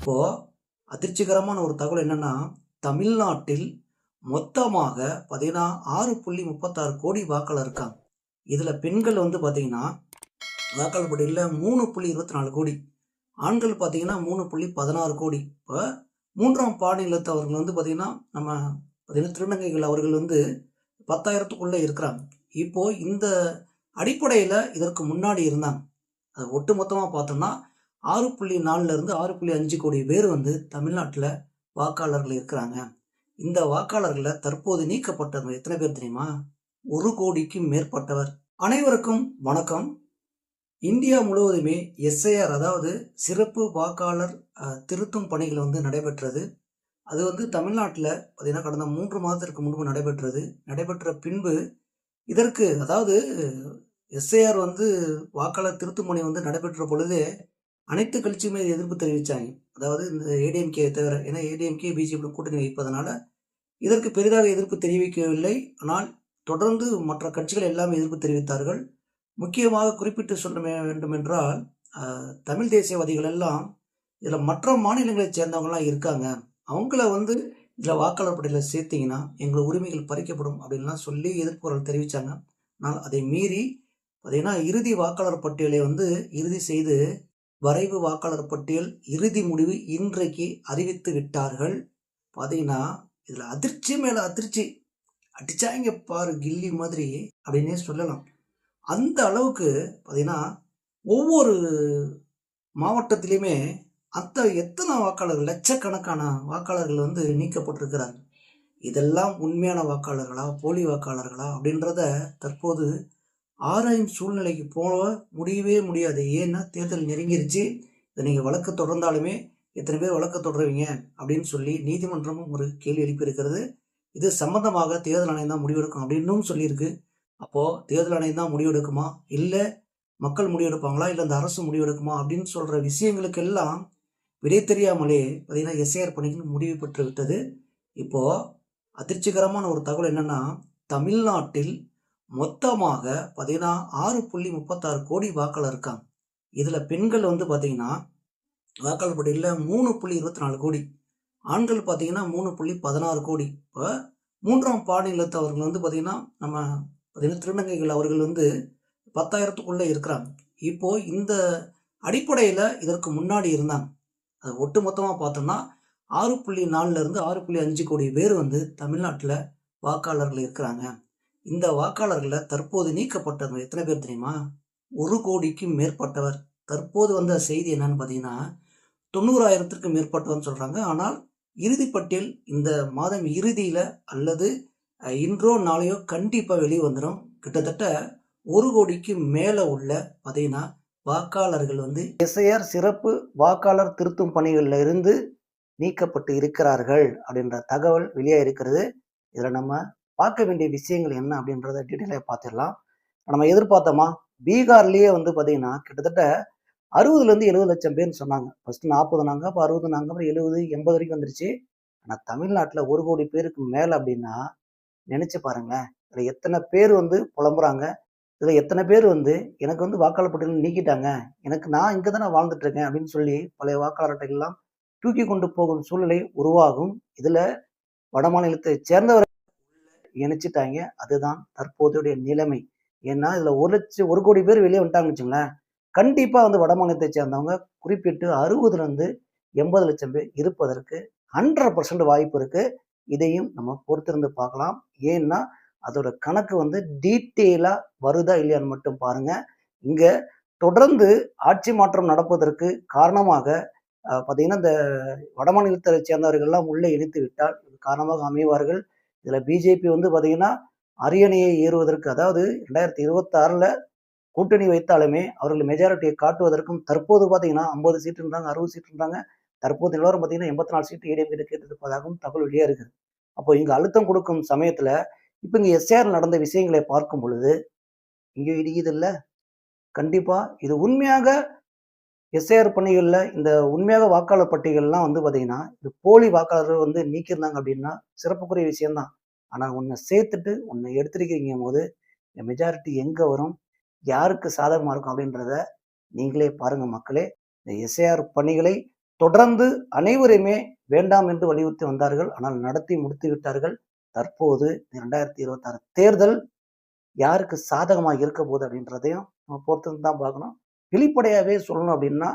இப்போ அதிர்ச்சிகரமான ஒரு தகவல் என்னன்னா, தமிழ்நாட்டில் மொத்தமாக பார்த்தீங்கன்னா 6.36 கோடி வாக்காளர் இருக்காங்க. இதுல பெண்கள் வந்து பார்த்தீங்கன்னா, வாக்காளர் பட்டியல்ல 3.24 கோடி. ஆண்கள் பார்த்தீங்கன்னா 3.16 கோடி. இப்ப 3ஆம் பாலினத்தவர்கள் வந்து பார்த்தீங்கன்னா, நம்ம பார்த்தீங்கன்னா திருநங்கைகள் அவர்கள் வந்து 10,000த்துக்குள்ள இருக்கிறாங்க. இப்போ இந்த அடிப்படையில இதற்கு முன்னாடி இருந்தாங்க. அது ஒட்டுமொத்தமா பார்த்தோம்னா 6.4 இருந்து 6.5 கோடி பேர் வந்து தமிழ்நாட்டுல வாக்காளர்கள் இருக்கிறாங்க. இந்த வாக்காளர்கள தற்போது நீக்கப்பட்டவங்க எத்தனை பேர் தெரியுமா? 1 கோடிக்கும் மேற்பட்டவர். அனைவருக்கும் வணக்கம். இந்தியா முழுவதுமே எஸ்ஐஆர் அதாவது சிறப்பு வாக்காளர் திருத்தும் பணிகள் வந்து நடைபெற்றது. அது வந்து தமிழ்நாட்டுல பார்த்தீங்கன்னா கடந்த 3 மாதத்திற்கு முன்பு நடைபெற்றது. நடைபெற்ற பின்பு இதற்கு அதாவது எஸ்ஐஆர் வந்து வாக்காளர் திருத்தும் பணி வந்து நடைபெற்ற பொழுதே அனைத்து கட்சியுமே எதிர்ப்பு தெரிவித்தாங்க. அதாவது இந்த ஏடிஎம்கே தவிர, ஏன்னா ஏடிஎம்கே பிஜேபி கூட்டணி வைப்பதனால இதற்கு பெரிதாக எதிர்ப்பு தெரிவிக்கவில்லை. ஆனால் தொடர்ந்து மற்ற கட்சிகள் எல்லாம் எதிர்ப்பு தெரிவித்தார்கள். முக்கியமாக குறிப்பிட்டு சொல்ல வேண்டும் என்றால் தமிழ் தேசியவாதிகள் எல்லாம் இதில் மற்ற மாநிலங்களைச் சேர்ந்தவங்கலாம் இருக்காங்க, அவங்கள வந்து இதில் வாக்காளர் பட்டியலில் சேர்த்தீங்கன்னா எங்கள் உரிமைகள் பறிக்கப்படும் அப்படின்லாம் சொல்லி எதிர்ப்பு குரல் தெரிவித்தாங்க. ஆனால் அதை மீறி பார்த்தீங்கன்னா இறுதி வாக்காளர் பட்டியலை வந்து இறுதி செய்து வரைவு வாக்காளர் பட்டியல் இறுதி முடிவு இன்றைக்கு அறிவித்து விட்டார்கள். பார்த்தீங்கன்னா இதில் அதிர்ச்சி மேலே அதிர்ச்சி அடிச்சாங்க பாரு கில்லி மாதிரி அப்படின்னே சொல்லலாம். அந்த அளவுக்கு பார்த்தீங்கன்னா ஒவ்வொரு மாவட்டத்திலையுமே எத்தனை வாக்காளர்கள் லட்சக்கணக்கான வாக்காளர்கள் வந்து நீக்கப்பட்டிருக்கிறாங்க. இதெல்லாம் உண்மையான வாக்காளர்களா போலி வாக்காளர்களா அப்படின்றத தற்போது ஆராயும் சூழ்நிலைக்கு போக முடியவே முடியாது. ஏன்னா தேர்தல் நெருங்கிருச்சு. இதை நீங்கள் வழக்கு தொடர்ந்தாலுமே எத்தனை பேர் வழக்கு தொடருவீங்க அப்படின்னு சொல்லி நீதிமன்றமும் ஒரு கேள்வி எழுப்பியிருக்கிறது. இது சம்பந்தமாக தேர்தல் ஆணையம் தான் முடிவெடுக்கும் அப்படின்னும் சொல்லியிருக்கு. அப்போது தேர்தல் ஆணையம் தான் முடிவெடுக்குமா, இல்லை மக்கள் முடிவெடுப்பாங்களா, இல்லை இந்த அரசு முடிவெடுக்குமா அப்படின்னு சொல்கிற விஷயங்களுக்கெல்லாம் விடை தெரியாமலே பார்த்தீங்கன்னா எஸ்ஐஆர் பணிகள் முடிவு பெற்று விட்டது. இப்போது அதிர்ச்சிகரமான ஒரு தகவல் என்னென்னா, தமிழ்நாட்டில் மொத்தமாக பார்த்தீங்கன்னா 6.36 கோடி வாக்காளர் இருக்காங்க. இதில் பெண்கள் வந்து பார்த்தீங்கன்னா வாக்காளர் பட்டியலில் 3.24 கோடி. ஆண்கள் பார்த்தீங்கன்னா 3.16 கோடி. இப்போ 3ஆம் பாலினத்தவர்கள் வந்து பார்த்தீங்கன்னா நம்ம பார்த்தீங்கன்னா திருநங்கைகள் அவர்கள் வந்து 10,000த்துக்குள்ளே இருக்கிறாங்க. இப்போ இந்த அடிப்படையில் இதற்கு முன்னாடி இருந்தாங்க. அது ஒட்டுமொத்தமாக பார்த்தோம்னா 6.4 இருந்து 6.5 கோடி பேர் வந்து தமிழ்நாட்டில் வாக்காளர்கள் இருக்கிறாங்க. இந்த வாக்காளர்களை தற்போது நீக்கப்பட்டவங்க எத்தனை பேர் தெரியுமா? 1 கோடிக்கும் மேற்பட்டவர். தற்போது வந்த செய்தி என்னன்னு பார்த்தீங்கன்னா 90,000த்திற்கும் மேற்பட்டவர்னு சொல்கிறாங்க. ஆனால் இறுதிப்பட்டியல் இந்த மாதம் இறுதியில் அல்லது இன்றோ நாளையோ கண்டிப்பாக வெளியே வந்துடும். கிட்டத்தட்ட 1 கோடிக்கு மேலே உள்ள பார்த்தீங்கன்னா வாக்காளர்கள் வந்து எஸ்ஐஆர் சிறப்பு வாக்காளர் திருத்தும் பணிகளில் இருந்து நீக்கப்பட்டு இருக்கிறார்கள் அப்படின்ற தகவல் வெளியாக இருக்கிறது. இதில் நம்ம பார்க்க வேண்டிய விஷயங்கள் என்ன அப்படின்றத டீட்டெயிலாக பார்த்துடலாம். நம்ம எதிர்பார்த்தோமா, பீகார்லேயே வந்து பார்த்தீங்கன்னா கிட்டத்தட்ட 60லேருந்து 70 லட்சம் பேர்னு சொன்னாங்க. ஃபஸ்ட்டு 40 நாங்க, அப்போ 60 நாங்க, அப்புறம் 70, 80 வரைக்கும் வந்துருச்சு. ஆனால் தமிழ்நாட்டில் 1 கோடி பேருக்கு மேலே அப்படின்னா நினச்சி பாருங்களேன். இதில் எத்தனை பேர் வந்து புலம்புறாங்க, இதில் எத்தனை பேர் வந்து எனக்கு வந்து வாக்காளர் பட்டியல் நீக்கிட்டாங்க, நான் இங்கே தானே வாழ்ந்துட்டு இருக்கேன் அப்படின்னு சொல்லி பழைய வாக்காளர் அட்டைகள்லாம் தூக்கி கொண்டு போகும் சூழ்நிலை உருவாகும். இதில் வட மாநிலத்தை சேர்ந்தவர் இணைச்சிட்டாங்க. அதுதான் தற்போதைய நிலைமை. ஏன்னா இதுல 1 கோடி பேர் வெளியே வந்துட்டாங்கன்னு வச்சுங்களேன், கண்டிப்பா வந்து வட மாநிலத்தை சேர்ந்தவங்க குறிப்பிட்டு 60லேருந்து 80 லட்சம் பேர் இருப்பதற்கு 100% வாய்ப்பு இருக்கு. இதையும் நம்ம பொறுத்திருந்து பார்க்கலாம். ஏன்னா அதோட கணக்கு வந்து டீட்டெயிலா வருதா இல்லையான்னு மட்டும் பாருங்க. இங்க தொடர்ந்து ஆட்சி மாற்றம் நடப்பதற்கு காரணமாக பார்த்தீங்கன்னா இந்த வட மாநிலத்தை சேர்ந்தவர்கள்லாம் உள்ளே இணைத்து விட்டால் காரணமாக அமைவார்கள். இதுல பிஜேபி வந்து பார்த்தீங்கன்னா அரியணையை ஏறுவதற்கு, அதாவது 2026ல் கூட்டணி வைத்தாலுமே அவர்கள் மெஜாரிட்டியை காட்டுவதற்கும் தற்போது பார்த்தீங்கன்னா 50 சீட்டுன்றாங்க, 60 சீட்டுன்றாங்க. தற்போது நிலவரம் பார்த்தீங்கன்னா 84 சீட்டு ஏடிஎம் கிட்ட கேட்டிருப்பதாகவும் தகவல் வெளியாக இருக்குது. அப்போ இங்க அழுத்தம் கொடுக்கும் சமயத்துல இப்போ இங்க எஸ்ஆர் நடந்த விஷயங்களை பார்க்கும் பொழுது இங்கே இடிக்குது இல்ல, கண்டிப்பா இது உண்மையாக எஸ்ஐஆர் பணிகளில் இந்த உண்மையாக வாக்காளர் பட்டியல்லாம் வந்து பார்த்தீங்கன்னா இது போலி வாக்காளர்கள் வந்து நீக்கியிருந்தாங்க அப்படின்னா சிறப்புக்குரிய விஷயம்தான். ஆனால் உன்னை சேர்த்துட்டு உன்னை எடுத்திருக்கிறீங்க போது மெஜாரிட்டி எங்கே வரும், யாருக்கு சாதகமாக இருக்கும் அப்படின்றத நீங்களே பாருங்க மக்களே. இந்த எஸ்ஐஆர் பணிகளை தொடர்ந்து அனைவருமே வேண்டாம் என்று வலியுறுத்தி வந்தார்கள். ஆனால் நடத்தி முடித்து விட்டார்கள். தற்போது 2026 தேர்தல் யாருக்கு சாதகமாக இருக்க போகுது அப்படின்றதையும் நம்ம பொறுத்து தான் பார்க்கணும். வெளிப்படையாவே சொல்லணும் அப்படின்னா,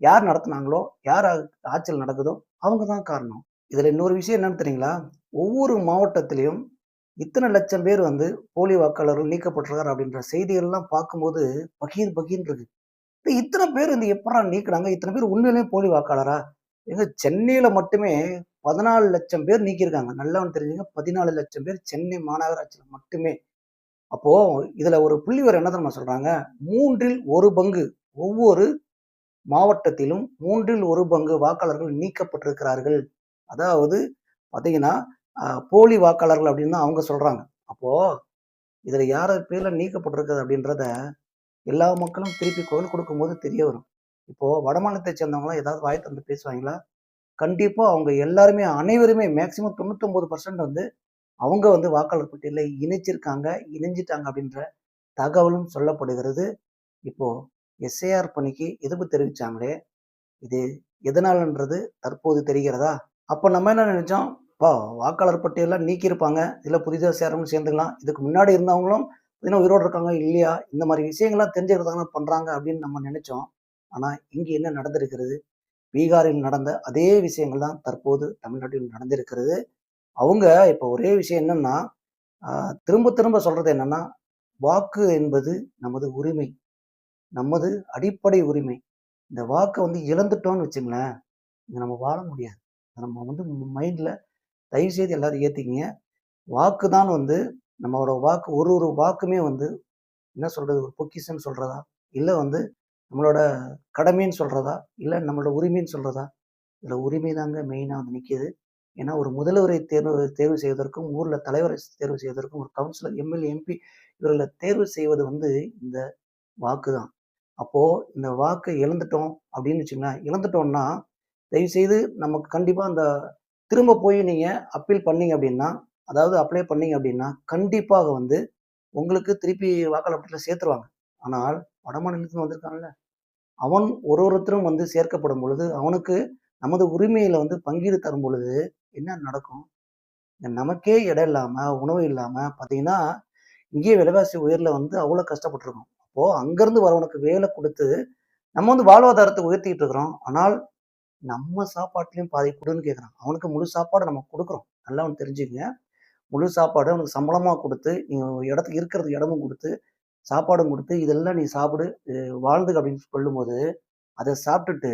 யார் நடத்துனாங்களோ, யார் ஆட்சியில் நடக்குதோ அவங்க தான் காரணம். இதுல இன்னொரு விஷயம் என்னன்னு தெரியுங்களா? ஒவ்வொரு மாவட்டத்திலையும் இத்தனை லட்சம் பேர் வந்து போலி வாக்காளர்கள் நீக்கப்பட்டிருக்காரு அப்படின்ற செய்திகள்லாம் பார்க்கும்போது பகீர் பகீர்னு இருக்கு. இத்தனை பேர் வந்து எப்படா நீக்குனாங்க? இத்தனை பேர் உண்மையிலேயே போலி வாக்காளரா? ஏங்க சென்னையில மட்டுமே 14 லட்சம் பேர் நீக்கியிருக்காங்க. நல்லா ஒண்ணு தெரிஞ்சுங்க. 14 லட்சம் பேர் சென்னை மாநகராட்சியில மட்டுமே. அப்போ இதுல ஒரு புள்ளிவிவரம் என்ன தெரியுமா சொல்றாங்க? 3ல் 1 பங்கு ஒவ்வொரு மாவட்டத்திலும் 3ல் 1 பங்கு வாக்காளர்கள் நீக்கப்பட்டிருக்கிறார்கள். அதாவது பார்த்தீங்கன்னா, போலி வாக்காளர்கள் அப்படின்னு தான் அவங்க சொல்றாங்க. அப்போ இதுல யார் பேர்ல நீக்கப்பட்டிருக்குது அப்படின்றத எல்லா மக்களும் திருப்பி குரல் கொடுக்கும்போது தெரிய வரும். இப்போ வடமாநிலத்தை சேர்ந்தவங்களாம் ஏதாவது வாய் திறந்து பேசுவாங்களா? கண்டிப்பா அவங்க எல்லாருமே அனைவருமே மேக்ஸிமம் 99% வந்து அவங்க வந்து வாக்காளர் பட்டியல்ல இணைஞ்சிட்டாங்க அப்படின்ற தகவலும் சொல்லப்படுகிறது. இப்போ எஸ்ஐஆர் பணிக்கு எதிர்ப்பு தெரிவிச்சாங்களே, இது எதனாலன்றது தற்போது தெரிகிறதா? அப்ப நம்ம என்ன நினைச்சோம்? வாக்காளர் பட்டியல்ல நீக்கியிருப்பாங்க. இதுல புதிதா சேரவங்க சேர்ந்துக்கலாம். இதுக்கு முன்னாடி இருந்தவங்களும் இன்னும் உயிரோடு இருக்காங்க இல்லையா? இந்த மாதிரி விஷயங்கள்லாம் தெரிஞ்சுக்கிறதுக்காக பண்றாங்க அப்படின்னு நம்ம நினைச்சோம். ஆனா இங்க என்ன நடந்திருக்கிறது? பீகாரில் நடந்த அதே விஷயங்கள் தான் தற்போது தமிழ்நாட்டில் நடந்திருக்கிறது. அவங்க இப்ப ஒரே விஷயம் என்னன்னா, திரும்ப திரும்ப சொல்றது என்னன்னா, வாக்கு என்பது நமது உரிமை. நமது அடிப்படை உரிமை. இந்த வாக்க வந்து இழந்துட்டோம்னு வச்சுங்களேன், இங்க நம்ம வாழ முடியாது. நம்ம வந்து மைண்ட்ல தயவு செய்து எல்லாரும் ஏத்திக்கங்க. வாக்கு தான் வந்து நம்மளோட வாக்கு ஒரு ஒரு வாக்குமே வந்து என்ன சொல்றது? ஒரு பொக்கிஷம்னு சொல்றதா? இல்ல வந்து நம்மளோட கடமைன்னு சொல்றதா? இல்ல நம்மளோட உரிமைன்னு சொல்றதா? இதுல உரிமை தாங்க மெயினா வந்து நிக்குது. ஏன்னா ஒரு முதல்வரை தேர்வு செய்வதற்கும், ஊர்ல தலைவரை தேர்வு செய்வதற்கும், ஒரு கவுன்சிலர், எம்எல்ஏ, எம்பி இவர்களை தேர்வு செய்வது வந்து இந்த வாக்கு தான். அப்போ இந்த வாக்கை இழந்துட்டோம் அப்படின்னு வச்சுங்களேன். இழந்துட்டோம்னா, தயவுசெய்து நமக்கு கண்டிப்பா அந்த திரும்ப போய் நீங்க அப்பீல் பண்ணீங்க அப்படின்னா, அதாவது அப்ளை பண்ணீங்க அப்படின்னா, கண்டிப்பாக வந்து உங்களுக்கு திருப்பி வாக்காளர் பட்டியல்ல சேர்த்துருவாங்க. ஆனால் வடமாநிலத்தில வந்திருக்கான்ல, அவன் ஒருத்தரும் வந்து சேர்க்கப்படும் பொழுது, அவனுக்கு நமது உரிமையில வந்து பங்கீடு தரும் பொழுது என்ன நடக்கும்? நமக்கே இடம் இல்லாம, உணவு இல்லாம பார்த்தீங்கன்னா, இங்கேயே விலைவாசி உயர்ல வந்து அவ்வளோ கஷ்டப்பட்டுருக்கோம். அப்போ அங்கருந்து வரவனுக்கு வேலை குடுத்து, நம்ம வந்து வாழ்வாதாரத்த உயர்த்திட்டு இருக்கிறோம். ஆனால் நம்ம சாப்பாட்டுலயும் பாதி குடுன்னு கேட்குறான். அவனுக்கு முழு சாப்பாடு நம்ம குடுக்குறோம். நல்லா ஒண்ணு தெரிஞ்சுக்கங்க. முழு சாப்பாடு அவனுக்கு சம்பளமா குடுத்து, நீங்க இடத்துக்கு இருக்கிறதுக்கு இடமும் குடுத்து, சாப்பாடும் குடுத்து, இதெல்லாம் நீ சாப்பிடு, வாழ்ந்துக்க அப்படின்னு சொல்லும்போது, அத சாப்பிட்டுட்டு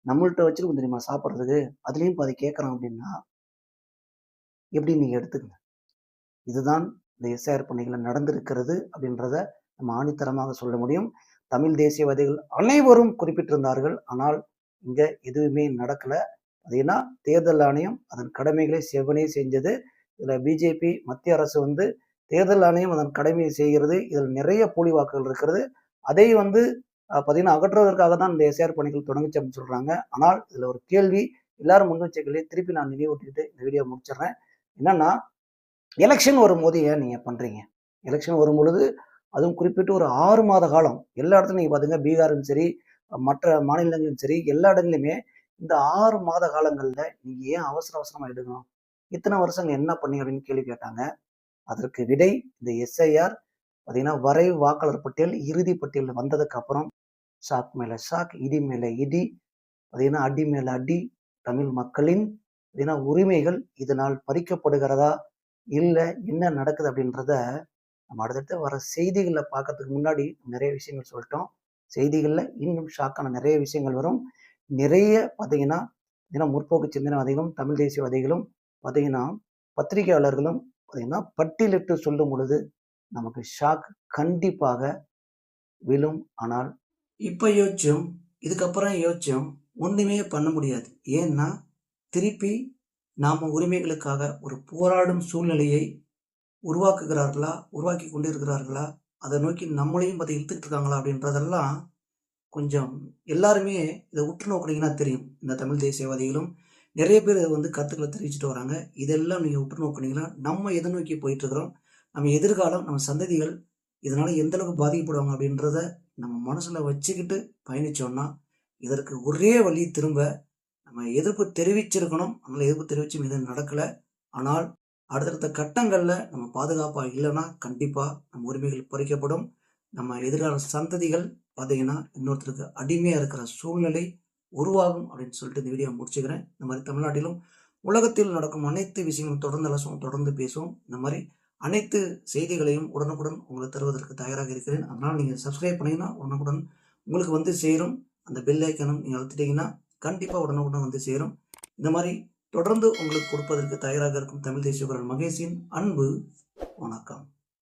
நம்மள்ட்ட வச்சிருக்கோம் தெரியுமா சாப்பிடுறதுக்கு, அதுலயும் பாதி கேட்கறான் அப்படின்னா, எப்படி நீங்க எடுத்துக்கங்க. இதுதான் இந்த எஸ்ஐஆர் பணிகள்ல நடந்திருக்கிறது அப்படின்றத நம்ம ஆணித்தரமாக சொல்ல முடியும். தமிழ் தேசியவாதிகள் அனைவரும் குறிப்பிட்டிருந்தார்கள். ஆனால் இங்க எதுவுமே நடக்கல. அது ஏன்னா தேர்தல் ஆணையம் அதன் கடமைகளை செவ்வனே செஞ்சது. இதுல பிஜேபி மத்திய அரசு வந்து தேர்தல் ஆணையம் அதன் கடமையை செய்கிறது. இதில் நிறைய போலி வாக்குகள் இருக்கிறது. அதை வந்து பார்த்தீங்கன்னா அகற்றுவதற்காக தான் இந்த எஸ்ஐஆர் பணிகள் தொடங்குச்சு அப்படின்னு சொல்றாங்க. ஆனால் இதுல ஒரு கேள்வி எல்லாரும் முன் வச்ச கேள்வியை திருப்பி நான் நினைவூட்டிட்டு இந்த வீடியோ முடிச்சிடுறேன். என்னன்னா எலெக்ஷன் வரும்போது ஏன் நீங்க பண்றீங்க? எலெக்ஷன் வரும்பொழுது, அதுவும் குறிப்பிட்டு ஒரு 6 மாத காலம் எல்லா இடத்துலயும் நீங்க பாத்தீங்கன்னா, பீகாரும் சரி, மற்ற மாநிலங்களும் சரி, எல்லா இடங்கள்லயுமே இந்த 6 மாத காலங்கள்ல நீங்க ஏன் அவசர அவசரமா எடுக்கணும்? இத்தனை வருஷம் என்ன பண்ணீங்க? அப்படின்னு கேள்வி கேட்டாங்க. அதற்கு விடை இந்த எஸ்ஐஆர் பாத்தீங்கன்னா, வரைவு வாக்காளர் பட்டியல் இறுதி பட்டியல் வந்ததுக்கு அப்புறம் ஷாக் மேல ஷாக், இடி மேல இடி, பாத்தீங்கன்னா அடி மேல அடி, தமிழ் மக்களின் பாத்தீங்கன்னா உரிமைகள் இதனால் பறிக்கப்படுகிறதா? இல்ல என்ன நடக்குது அப்படின்றத நம்ம அடுத்தடுத்து வர செய்திகள்ல பார்க்கறதுக்கு முன்னாடி நிறைய விஷயங்கள் சொல்லிட்டோம். செய்திகள்ல இன்னும் ஷாக்கான நிறைய விஷயங்கள் வரும். நிறைய பார்த்தீங்கன்னா, முற்போக்கு சிந்தனைவாதிகளும், தமிழ் தேசியவாதிகளும் பார்த்தீங்கன்னா, பத்திரிகையாளர்களும் பார்த்தீங்கன்னா, பட்டியலிட்டு சொல்லும் பொழுது நமக்கு ஷாக் கண்டிப்பாக விழும். ஆனால் இப்ப யோசிச்சோம், இதுக்கப்புறம் யோசிச்சோம், ஒண்ணுமே பண்ண முடியாது. ஏன்னா திருப்பி நாம உரிமைகளுக்காக ஒரு போராடும் சூழ்நிலையை உருவாக்கி கொண்டிருக்கிறார்களா? அதை நோக்கி நம்மளையும் பார்த்து இழுத்துட்டு இருக்காங்களா? அப்படின்றதெல்லாம் கொஞ்சம் எல்லாருமே இதை உற்று நோக்குனீங்கன்னா தெரியும். இந்த தமிழ் தேசியவாதிகளும் நிறைய பேர் இதை வந்து கருத்துக்களை தெரிவிச்சுட்டு வராங்க. இதெல்லாம் நீங்க உற்று நோக்குனீங்கன்னா நம்ம எதை நோக்கி போயிட்டு இருக்கிறோம், நம்ம எதிர்காலம், நம்ம சந்ததிகள் இதனால எந்த அளவுக்கு பாதிக்கப்படுவாங்க அப்படின்றத நம்ம மனசுல வச்சுக்கிட்டு பயணிச்சோம்னா இதற்கு ஒரே வழி திரும்ப நம்ம எதிர்ப்பு தெரிவிச்சிருக்கணும். அதனால் எதிர்ப்பு தெரிவிச்சும் இது நடக்கலை. ஆனால் அடுத்தடுத்த கட்டங்களில் நம்ம பாதுகாப்பாக இல்லைன்னா கண்டிப்பாக நம்ம உரிமைகள் பறிக்கப்படும். நம்ம எதிர்கால சந்ததிகள் பார்த்தீங்கன்னா இன்னொருத்தருக்கு அடிமையாக இருக்கிற சூழ்நிலை உருவாகும் அப்படின்னு சொல்லிட்டு இந்த வீடியோ முடிச்சுக்கிறேன். இந்த மாதிரி தமிழ்நாட்டிலும் உலகத்தில் நடக்கும் அனைத்து விஷயங்களும் தொடர்ந்து பேசுவோம். இந்த மாதிரி அனைத்து செய்திகளையும் உடனுக்குடன் உங்களுக்கு தருவதற்கு தயாராக இருக்கிறேன். அதனால் நீங்கள் சப்ஸ்கிரைப் பண்ணிங்கன்னா உடனுக்குடன் உங்களுக்கு வந்து சேரும். அந்த பெல் ஐக்கனும் நீங்கள் அழுத்திட்டீங்கன்னா கண்டிப்பாக உடனுக்குடன் வந்து சேரும். இந்த மாதிரி தொடர்ந்து உங்களுக்கு கொடுப்பதற்கு தயாராக இருக்கும் தமிழ் தேசிய குரல் மகேஷின் அன்பு வணக்கம்.